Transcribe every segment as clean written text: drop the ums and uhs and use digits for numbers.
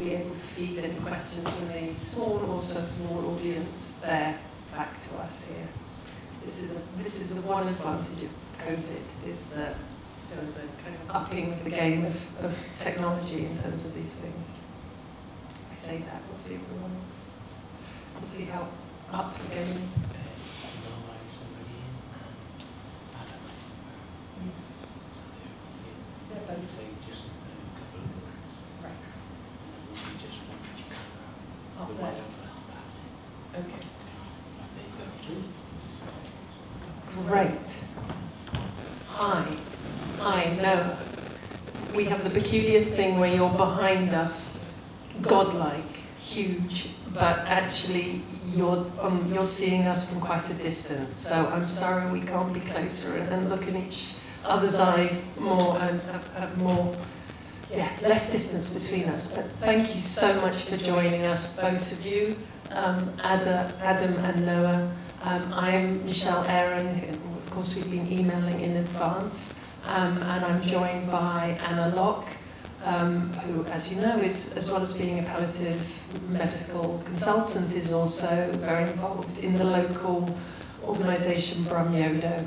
be able to feed any questions from a small audience there back to us here. This is the one advantage of COVID, is that there was a kind of upping of the game of technology in terms of these things. I say that, we'll see everyone else. We'll see how up the game is. They're both just a couple of words. Right. Just one. Oh, right. Okay. Great. Hi, Noah. We have the peculiar thing where you're behind us, godlike, huge, but actually you're seeing us from quite a distance. So I'm sorry we can't be closer and look in each other's eyes more and have more, less distance between us. But thank you so much for joining us, both of you, Adam and Noah. I'm Michele Aaron, who, of course, we've been emailing in advance, and I'm joined by Anna Locke, who, as you know, is, as well as being a palliative medical consultant, is also very involved in the local organisation Bromyodo,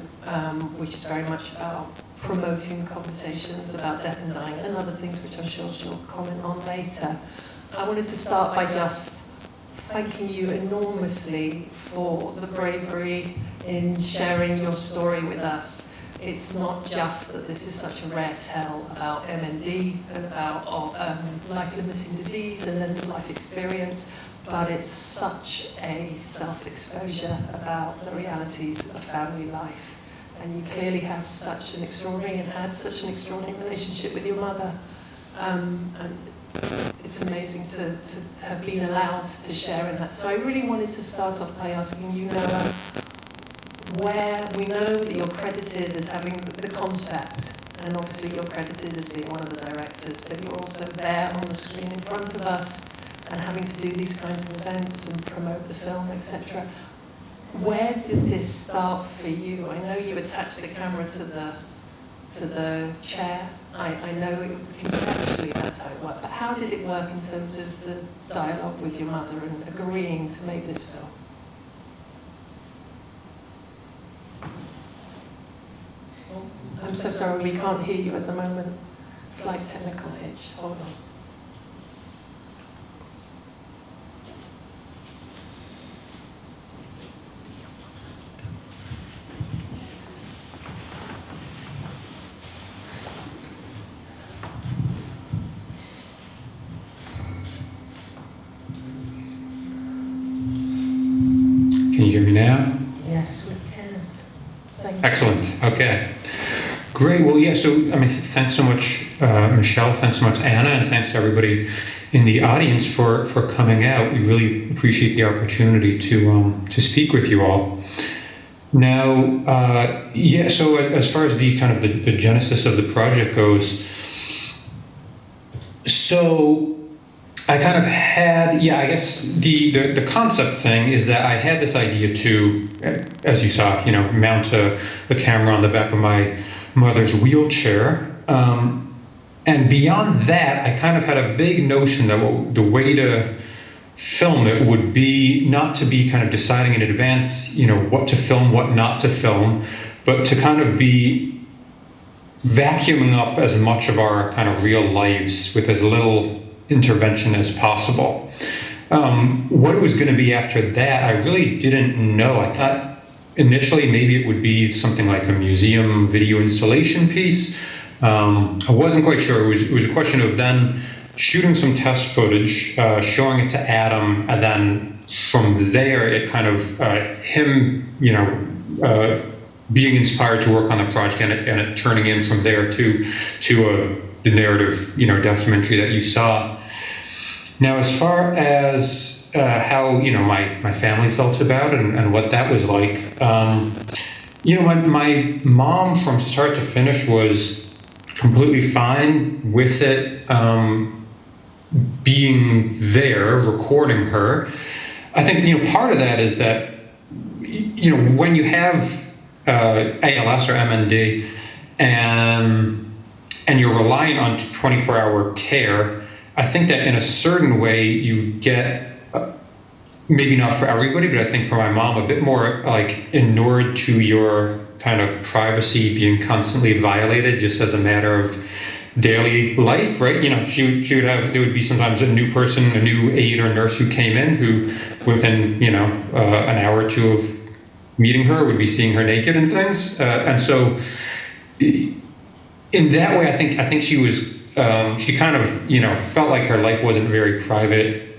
which is very much about promoting conversations about death and dying and other things which I'm sure she'll comment on later. I wanted to start by just thanking you enormously for the bravery in sharing your story with us. It's not just that this is such a rare tale about MND and about life-limiting disease and end-of-life experience, but it's such a self-exposure about the realities of family life. And you clearly have such an extraordinary and had such an extraordinary relationship with your mother. And it's amazing to have been allowed to share in that. So I really wanted to start off by asking you, Noah, where we know that you're credited as having the concept, and obviously you're credited as being one of the directors, but you're also there on the screen in front of us and having to do these kinds of events and promote the film, etc. Where did this start for you? I know you attached the camera to the chair. I know conceptually that's how it worked, but how did it work in terms of the dialogue with your mother and agreeing to make this film? Oh, I'm so sorry, we can't hear you at the moment. Slight technical hitch. Hold on. Can you hear me now? Yes, we can. Thank you. Excellent. Okay. Great. Well, yeah. So, thanks so much, Michele. Thanks so much, Anna, and thanks to everybody in the audience for coming out. We really appreciate the opportunity to speak with you all. Now, So, as far as the kind of the genesis of the project goes, so I kind of had, I guess the concept thing is that I had this idea to, as you saw, mount a camera on the back of my mother's wheelchair. And beyond that, I kind of had a vague notion that the way to film it would be not to be kind of deciding in advance, what to film, what not to film, but to kind of be vacuuming up as much of our kind of real lives with as little intervention as possible. What it was going to be after that, I really didn't know. I thought initially maybe it would be something like a museum video installation piece. I wasn't quite sure. It was a question of then shooting some test footage, showing it to Adam, and then from there it kind of him, being inspired to work on the project and it turning in from there to the narrative, documentary that you saw. Now, as far as how my family felt about it and what that was like, my mom from start to finish was completely fine with it, being there, recording her. I think part of that is that when you have ALS or MND and you're relying on 24-hour care, I think that in a certain way you get, maybe not for everybody, but I think for my mom, a bit more like inured to your kind of privacy being constantly violated just as a matter of daily life, right? You know, she would have, there would be sometimes a new person, a new aide or nurse who came in who within, you know, an hour or two of meeting her would be seeing her naked and things. And so in that way, I think she was, she kind of, you know, felt like her life wasn't very private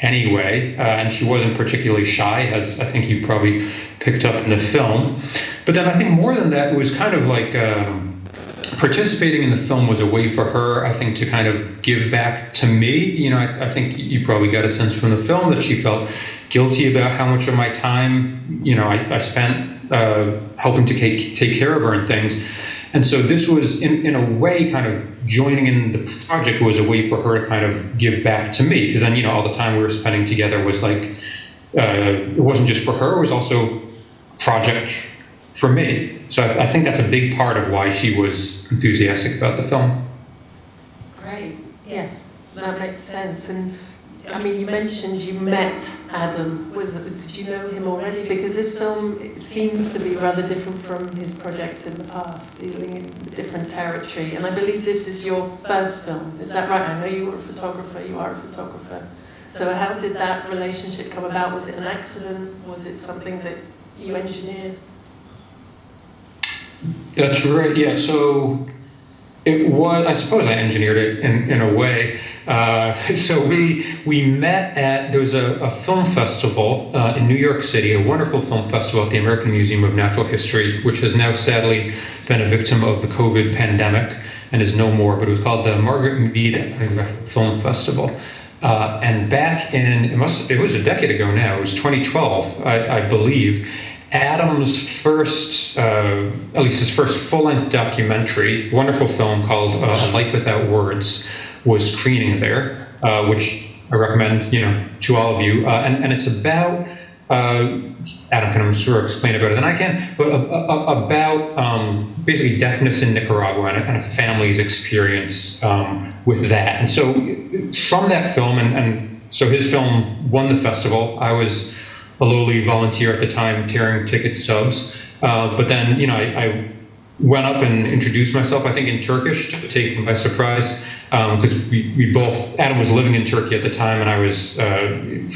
anyway, and she wasn't particularly shy, as I think you probably picked up in the film. But then I think more than that, it was kind of like participating in the film was a way for her, I think, to kind of give back to me. You know, I think you probably got a sense from the film that she felt guilty about how much of my time, you know, I spent helping to take care of her and things. And so this was, in a way, kind of joining in the project was a way for her to kind of give back to me. Because then, you know, all the time we were spending together was like, it wasn't just for her, it was also a project for me. So I think that's a big part of why she was enthusiastic about the film. Great, yes, that makes sense. And I mean, you mentioned you met Adam. Did you know him already? Because this film seems to be rather different from his projects in the past, dealing in a different territory. And I believe this is your first film. Is that right? I know you were a photographer. You are a photographer. So how did that relationship come about? Was it an accident? Was it something that you engineered? That's right. Yeah. So it was. I suppose I engineered it in a way. So we met at, there was a film festival in New York City, a wonderful film festival at the American Museum of Natural History, which has now sadly been a victim of the COVID pandemic and is no more, but it was called the Margaret Mead Film Festival. And back in, it was a decade ago now, it was 2012, I believe, Adam's first, at least his first full-length documentary, wonderful film called A Life Without Words, was screening there, which I recommend, you know, to all of you. And it's about, Adam can, I'm sure, explain it better than I can, but about basically deafness in Nicaragua and a family's experience with that. And so from that film, and so his film won the festival. I was a lowly volunteer at the time tearing ticket stubs. But then, you know, I went up and introduced myself, I think in Turkish, to take him by surprise, because we both, Adam was living in Turkey at the time, and I was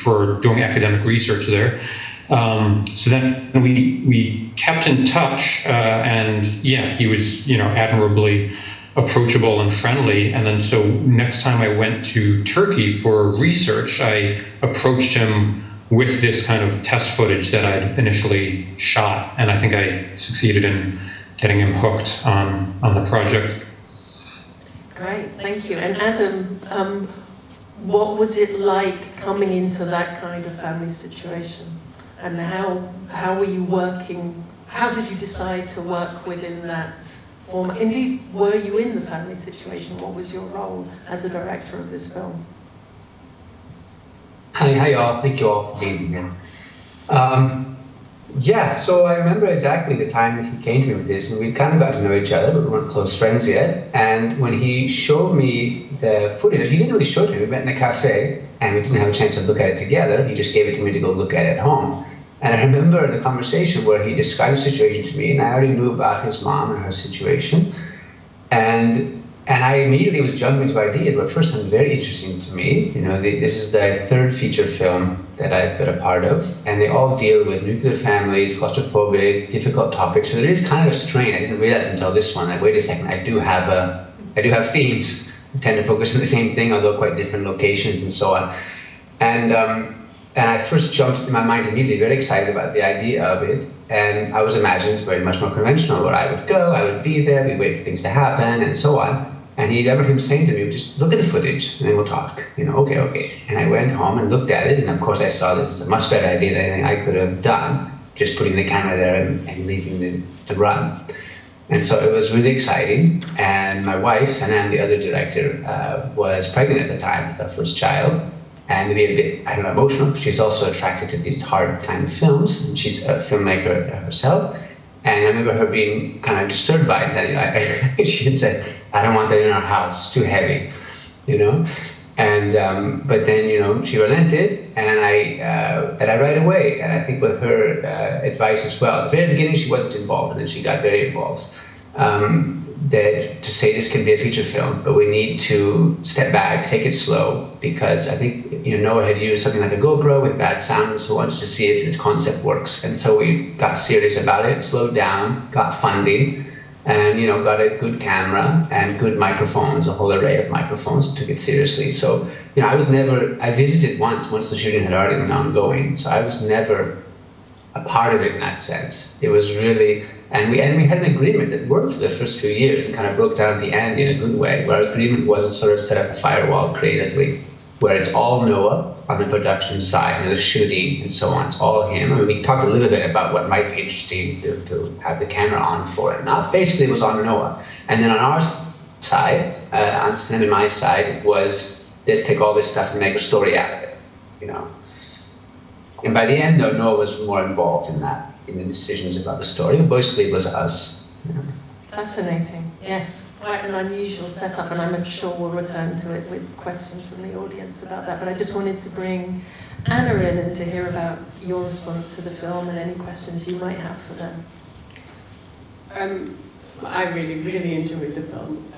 for doing academic research there. So then we kept in touch, and yeah, he was, you know, admirably approachable and friendly. And then so next time I went to Turkey for research, I approached him with this kind of test footage that I'd initially shot, and I think I succeeded in getting him hooked on the project. Great, thank you. And Adam, what was it like coming into that kind of family situation? And how were you working? How did you decide to work within that format? Indeed, were you in the family situation? What was your role as a director of this film? Hi all. Thank you all for being here. Yeah, so I remember exactly the time that he came to me with this, and we kind of got to know each other, but we weren't close friends yet. And when he showed me the footage, he didn't really show it to me. We met in a cafe, and we didn't have a chance to look at it together. He just gave it to me to go look at it at home. And I remember the conversation where he described the situation to me, and I already knew about his mom and her situation. And I immediately was jumping into ideas, but first sounded very interesting to me. You know, this is the third feature film that I've been a part of, and they all deal with nuclear families, claustrophobic, difficult topics. So there is kind of a strain. I didn't realize until this one that, wait a second, I do have themes. I tend to focus on the same thing, although quite different locations and so on. And I first jumped in my mind immediately, very excited about the idea of it. And I was imagining it's very much more conventional, where I would go, I would be there, we'd wait for things to happen, and so on. And he remember him saying to me, just look at the footage and then we'll talk. You know, okay. And I went home and looked at it, and of course I saw this is a much better idea than anything I could have done, just putting the camera there and leaving the run. And so it was really exciting. And my wife, Sanam, the other director, was pregnant at the time with our first child. And to be a bit, I don't know, emotional. She's also attracted to these hard kind of films, and she's a filmmaker herself. And I remember her being kind of disturbed by it. And, you know, she had said, I don't want that in our house, it's too heavy, you know? And but then, you know, she relented, and I right away. And I think with her advice as well. At the very beginning, she wasn't involved, and then she got very involved. That to say this can be a feature film, but we need to step back, take it slow, because I think, you know, Noah had used something like a GoPro with bad sound and so on, just to see if the concept works. And so we got serious about it, slowed down, got funding, and, you know, got a good camera and good microphones, a whole array of microphones, and took it seriously. So, you know, I visited once the shooting had already been ongoing, so I was never a part of it in that sense. It was really, and we had an agreement that worked for the first few years and kind of broke down at the end in a good way, where our agreement wasn't sort of set up a firewall creatively, where it's all Noah on the production side and the shooting and so on. It's all him. I mean, we talked a little bit about what might be interesting to have the camera on for it. Now, basically, it was on Noah. And then on our side, on Sinem and my side, it was, let's take all this stuff and make a story out of it, you know. And by the end, though, Noah was more involved in that, in the decisions about the story. Mostly it was us. You know. Fascinating, yes. Quite an unusual setup, and I'm sure we'll return to it with questions from the audience about that. But I just wanted to bring Anna in and to hear about your response to the film and any questions you might have for them. I really enjoyed the film.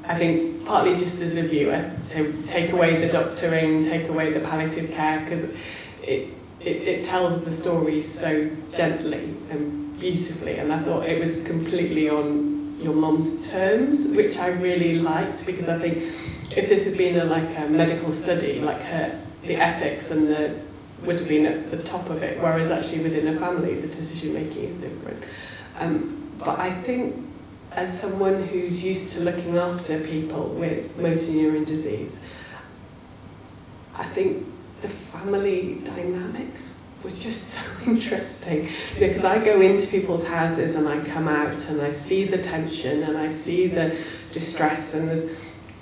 I think partly just as a viewer, to take away the doctoring, take away the palliative care, because it tells the story so gently and beautifully, and I thought it was completely on your mum's terms, which I really liked, because I think if this had been a medical study, like the ethics and would have been at the top of it, whereas actually within a family the decision making is different. But I think as someone who's used to looking after people with motor neuron disease, I think the family dynamics was just so interesting, because I go into people's houses and I come out and I see the tension and I see the distress, and there's